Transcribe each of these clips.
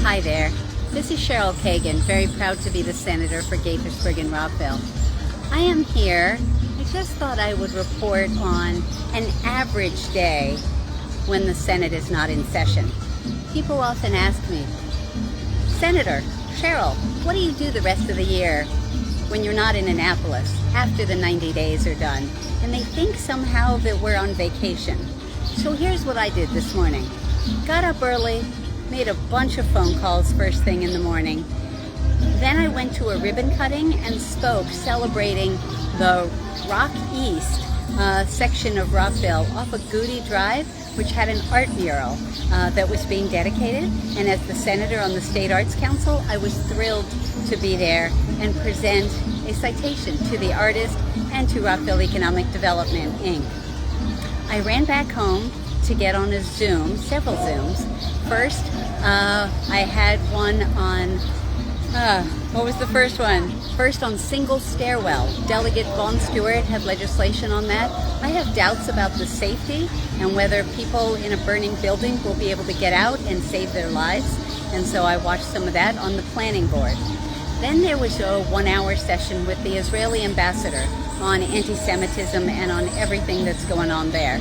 Hi there, this is Cheryl Kagan, very proud to be the Senator for Gaithersburg and Rockville. I am here, I just thought I would report on an average day when the Senate is not in session. People often ask me, Senator, Cheryl, what do you do the rest of the year when you're not in Annapolis after the 90 days are done? And they think somehow that we're on vacation. So here's what I did this morning. Got up early, made a bunch of phone calls first thing in the morning. Then I went to a ribbon cutting and spoke celebrating the Rock East section of Rockville off of Goody Drive, which had an art mural that was being dedicated. And as the Senator on the State Arts Council, I was thrilled to be there and present a citation to the artist and to Rockville Economic Development, Inc. I ran back home to get on a Zoom, several Zooms. First, I had one on, what was the first one? First on single stairwell. Delegate Vaughn Stewart had legislation on that. I have doubts about the safety and whether people in a burning building will be able to get out and save their lives. And so I watched some of that on the planning board. Then there was a 1-hour session with the Israeli ambassador on anti-Semitism and on everything that's going on there.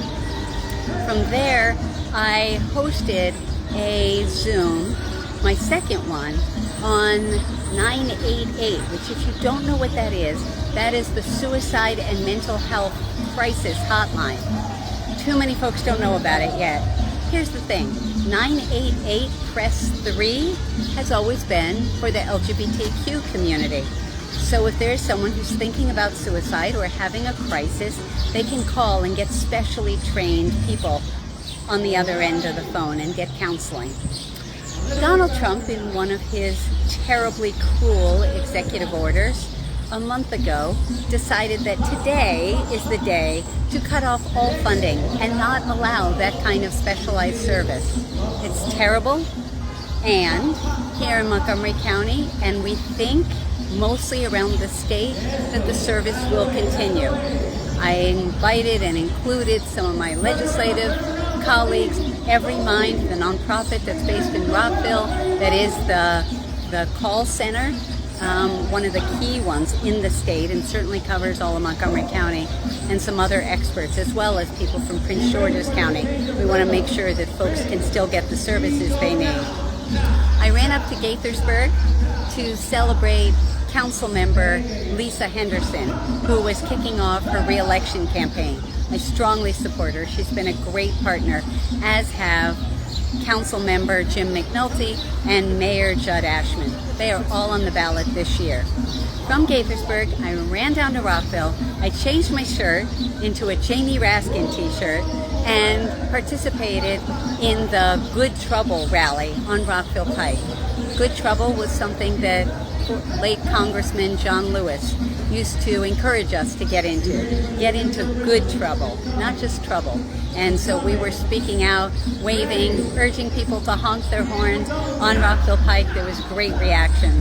From there, I hosted a Zoom, my second one, on 988, which if you don't know what that is the Suicide and Mental Health Crisis Hotline. Too many folks don't know about it yet. Here's the thing, 988 press 3 has always been for the LGBTQ community. So if there's someone who's thinking about suicide or having a crisis, they can call and get specially trained people on the other end of the phone and get counseling. Donald Trump, in one of his terribly cruel executive orders a month ago, decided that today is the day to cut off all funding and not allow that kind of specialized service. It's terrible, and here in Montgomery County, and we think mostly around the state, that the service will continue. I invited and included some of my legislative colleagues, Every Mind, the nonprofit that's based in Rockville, that is the call center, one of the key ones in the state and certainly covers all of Montgomery County, and some other experts, as well as people from Prince George's County. We want to make sure that folks can still get the services they need. I ran up to Gaithersburg to celebrate Council Member Lisa Henderson, who was kicking off her re-election campaign. I strongly support her. She's been a great partner, as have Council Member Jim McNulty and Mayor Judd Ashman. They are all on the ballot this year. From Gaithersburg, I ran down to Rockville. I changed my shirt into a Jamie Raskin t-shirt and participated in the Good Trouble rally on Rockville Pike. Good Trouble was something that late Congressman John Lewis used to encourage us to get into good trouble, not just trouble. And so we were speaking out, waving, urging people to honk their horns on Rockville Pike. There was great reaction.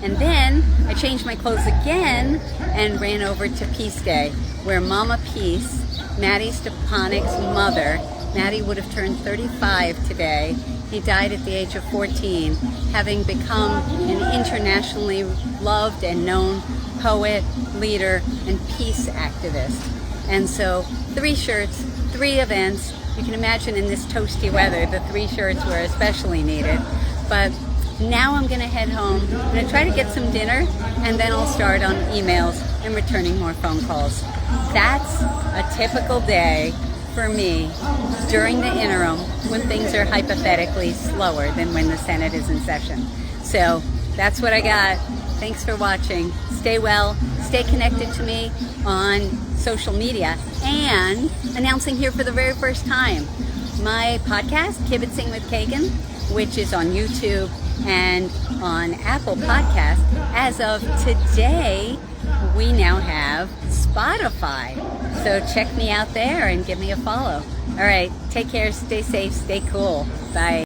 And then I changed my clothes again and ran over to Peace Day, where Mama Peace, Maddie Stepanik's mother, Maddie would have turned 35 today. He died at the age of 14, having become an internationally loved and known poet, leader, and peace activist. And so 3 shirts, 3 events. You can imagine in this toasty weather, the 3 shirts were especially needed. But now I'm going to head home. I'm going to try to get some dinner, and then I'll start on emails and returning more phone calls. That's a typical day for me during the interim when things are hypothetically slower than when the Senate is in session. So that's what I got. Thanks for watching. Stay well, stay connected to me on social media, and announcing here for the very first time my podcast, Kibitzing with Kagan, which is on YouTube and on Apple Podcasts. As of today, we now have Spotify. So check me out there and give me a follow. All right, take care, stay safe, stay cool. Bye.